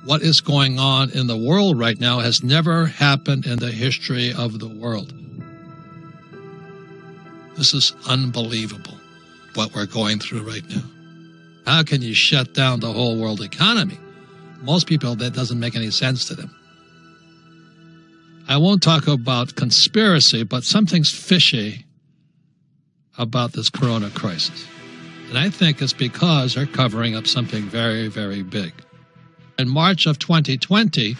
what is going on in the world right now has never happened in the history of the world. This is unbelievable, what we're going through right now. How can you shut down the whole world economy? Most people, that doesn't make any sense to them. I won't talk about conspiracy, but something's fishy about this corona crisis. And I think it's because they're covering up something very, very big. In March of 2020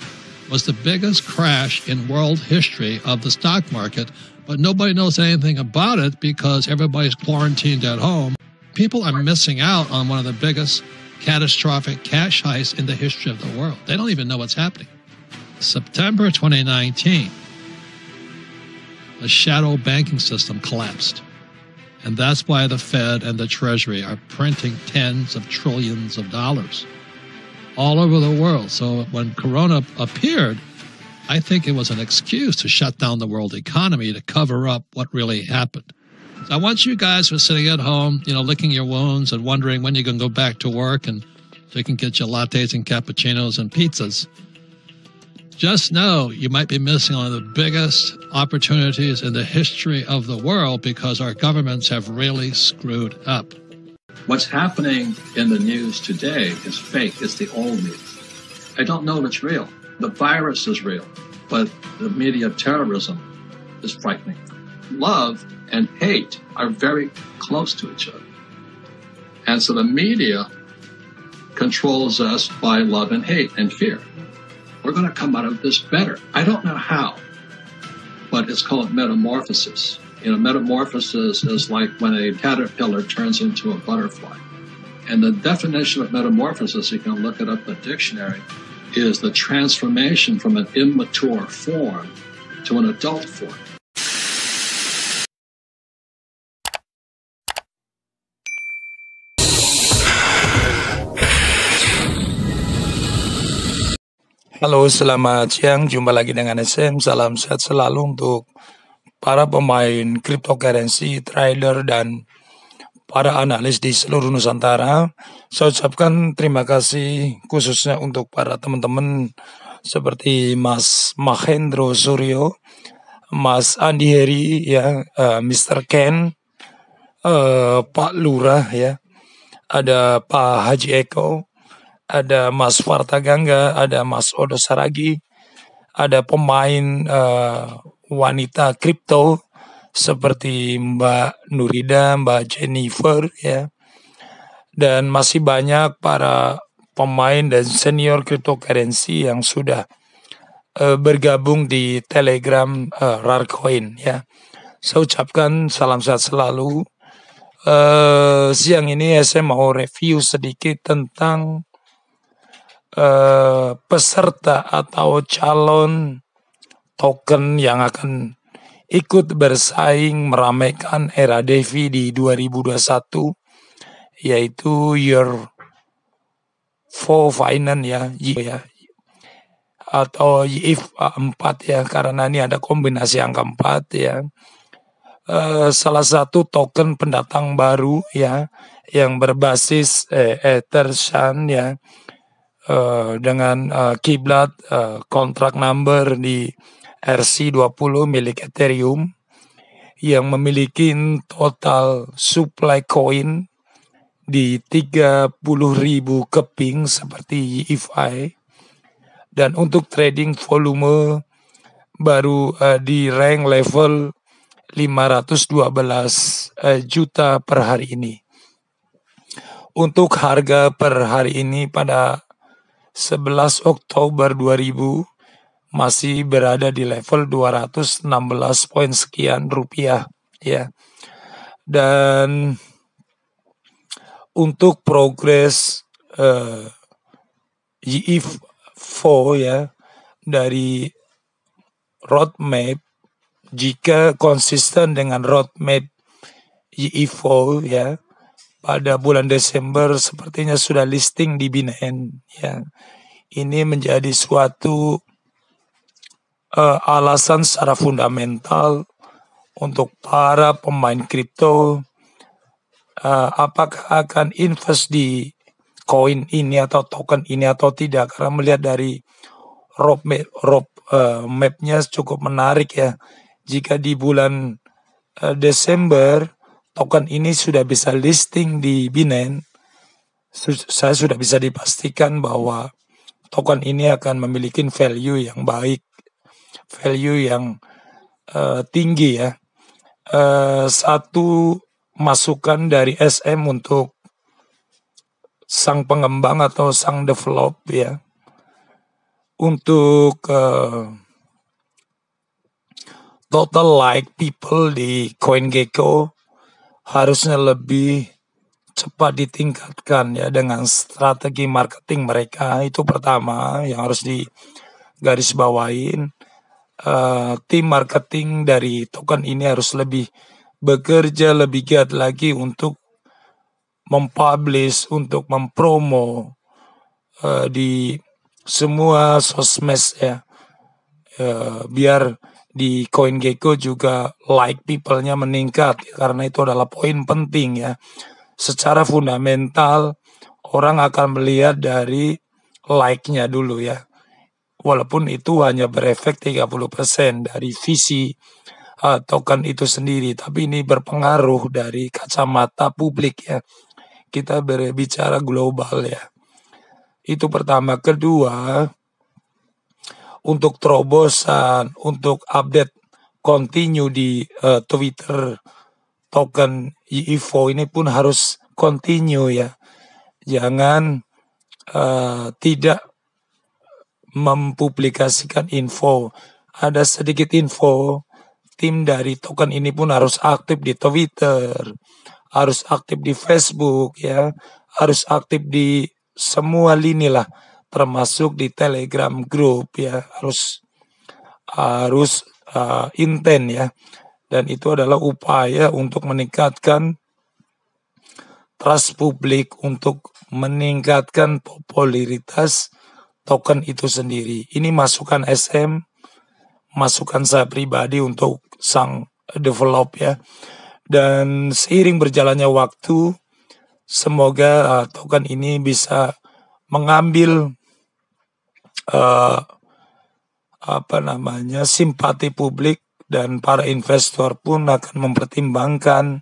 was the biggest crash in world history of the stock market, but nobody knows anything about it because everybody's quarantined at home. People are missing out on one of the biggest catastrophic cash heists in the history of the world. They don't even know what's happening. September 2019, the shadow banking system collapsed. And that's why the Fed and the Treasury are printing tens of trillions of dollars all over the world. So when Corona appeared, I think it was an excuse to shut down the world economy to cover up what really happened. So I want you guys who are sitting at home, licking your wounds and wondering when you're going to go back to work and so you can get your lattes and cappuccinos and pizzas. Just know you might be missing one of the biggest opportunities in the history of the world because our governments have really screwed up. What's happening in the news today is fake. It's the old news. I don't know if it's real. The virus is real, but the media terrorism is frightening. Love and hate are very close to each other. And so the media controls us by love and hate and fear. We're going to come out of this better. I don't know how, but it's called metamorphosis. Metamorphosis is like when a caterpillar turns into a butterfly. And the definition of metamorphosis, you can look it up in the dictionary, is the transformation from an immature form to an adult form. Halo, selamat siang. Jumpa lagi dengan SM. Salam sehat selalu untuk para pemain cryptocurrency, trader, dan para analis di seluruh Nusantara. Saya ucapkan terima kasih khususnya untuk para teman-teman seperti Mas Mahendro Suryo, Mas Andi Heri, Mr. Ken, Pak Lurah, ada Pak Haji Eko, ada Mas Farta Gangga, ada Mas Odo Saragi, ada pemain wanita kripto seperti Mbak Nurida, Mbak Jennifer, dan masih banyak para pemain dan senior cryptocurrency yang sudah bergabung di Telegram Rarcoin. Saya ucapkan salam sehat selalu. Siang ini saya mau review sedikit tentang peserta atau calon token yang akan ikut bersaing meramaikan era DeFi di 2021, yaitu Year 4 Finance atau YIF 4 karena ini ada kombinasi angka 4 salah satu token pendatang baru yang berbasis Etherscan dengan kiblat kontrak number di RC20 milik Ethereum yang memiliki total supply coin di 30.000 keping seperti YIFI, dan untuk trading volume baru di rank level 512 juta per hari ini. Untuk harga per hari ini pada 11 Oktober 2000 masih berada di level 216 poin sekian rupiah Dan untuk progres YIF 4 dari roadmap, jika konsisten dengan roadmap YIF 4 pada bulan Desember sepertinya sudah listing di Binance. Ini menjadi suatu alasan secara fundamental untuk para pemain kripto apakah akan invest di koin ini atau token ini atau tidak, karena melihat dari mapnya cukup menarik ya. Jika di bulan Desember token ini sudah bisa listing di Binance, saya sudah bisa dipastikan bahwa token ini akan memiliki value yang baik, value yang tinggi ya. Satu masukan dari SM untuk sang pengembang atau sang develop ya, untuk total like people di CoinGecko harusnya lebih cepat ditingkatkan ya dengan strategi marketing mereka. Itu pertama yang harus digarisbawain. Tim marketing dari token ini harus lebih bekerja lebih giat lagi untuk mempublish, untuk mempromo di semua sosmed ya. Biar di CoinGecko juga like people-nya meningkat ya, karena itu adalah poin penting ya. Secara fundamental orang akan melihat dari like-nya dulu ya. Walaupun itu hanya berefek 30% dari visi token itu sendiri, tapi ini berpengaruh dari kacamata publik ya. Kita berbicara global ya. Itu pertama. Kedua, untuk terobosan, untuk update continue di Twitter token YIVO ini pun harus continue ya. Jangan tidak mempublikasikan info. Ada sedikit info, tim dari token ini pun harus aktif di Twitter, harus aktif di Facebook ya, harus aktif di semua lini lah, termasuk di Telegram group ya, harus intent ya. Dan itu adalah upaya untuk meningkatkan trust publik, untuk meningkatkan popularitas token itu sendiri. Ini masukan SM, masukan saya pribadi untuk sang develop ya. Dan seiring berjalannya waktu, semoga token ini bisa mengambil simpati publik, dan para investor pun akan mempertimbangkan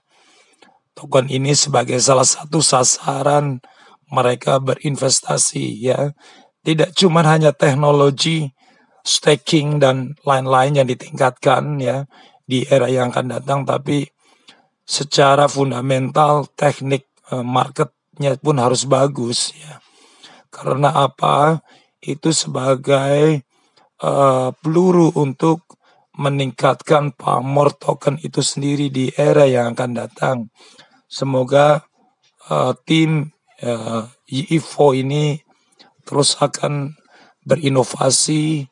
token ini sebagai salah satu sasaran mereka berinvestasi ya. Tidak cuma hanya teknologi, staking dan lain-lain yang ditingkatkan ya di era yang akan datang, tapi secara fundamental teknik marketnya pun harus bagus ya. Karena apa? Itu sebagai peluru untuk meningkatkan pamor token itu sendiri di era yang akan datang. Semoga tim YIVO ini terus akan berinovasi,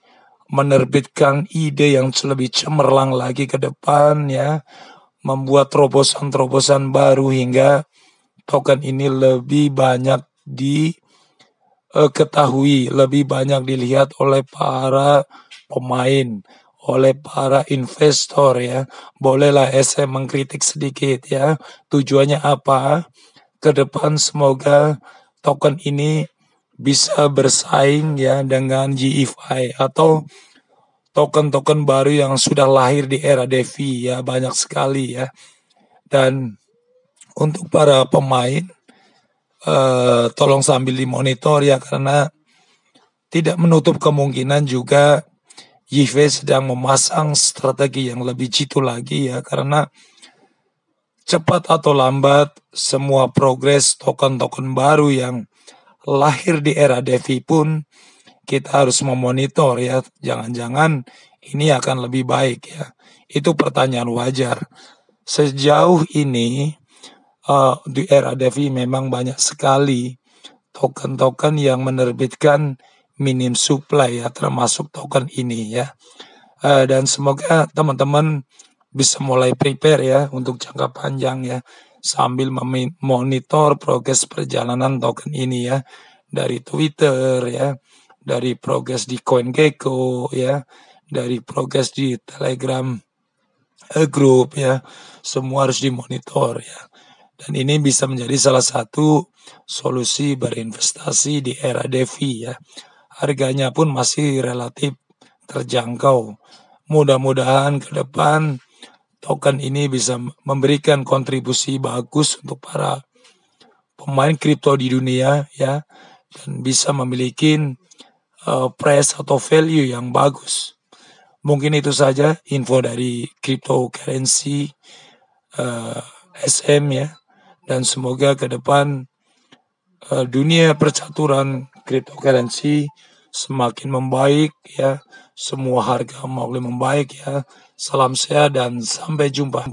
menerbitkan ide yang lebih cemerlang lagi ke depan ya, membuat terobosan-terobosan baru hingga token ini lebih banyak diketahui, lebih banyak dilihat oleh para pemain, oleh para investor ya. Bolehlah SM mengkritik sedikit ya. Tujuannya apa? Ke depan semoga token ini bisa bersaing ya dengan GFI atau token-token baru yang sudah lahir di era DeFi ya, banyak sekali ya. Dan untuk para pemain tolong sambil dimonitor ya, karena tidak menutup kemungkinan juga YIVE sedang memasang strategi yang lebih jitu lagi ya, karena cepat atau lambat semua progres token-token baru yang lahir di era DeFi pun kita harus memonitor ya, jangan-jangan ini akan lebih baik ya. Itu pertanyaan wajar. Sejauh ini di era DeFi memang banyak sekali token-token yang menerbitkan minim supply ya, termasuk token ini ya. Dan semoga teman-teman bisa mulai prepare ya untuk jangka panjang ya, sambil memonitor progres perjalanan token ini ya, dari Twitter ya, dari progres di CoinGecko ya, dari progres di Telegram group ya, semua harus dimonitor ya. Dan ini bisa menjadi salah satu solusi berinvestasi di era DeFi ya. Harganya pun masih relatif terjangkau. Mudah-mudahan ke depan token ini bisa memberikan kontribusi bagus untuk para pemain kripto di dunia ya, dan bisa memiliki price atau value yang bagus. Mungkin itu saja info dari cryptocurrency SM ya, dan semoga ke depan dunia percaturan cryptocurrency semakin membaik ya, semua harga mulai membaik ya. Salam sehat dan sampai jumpa.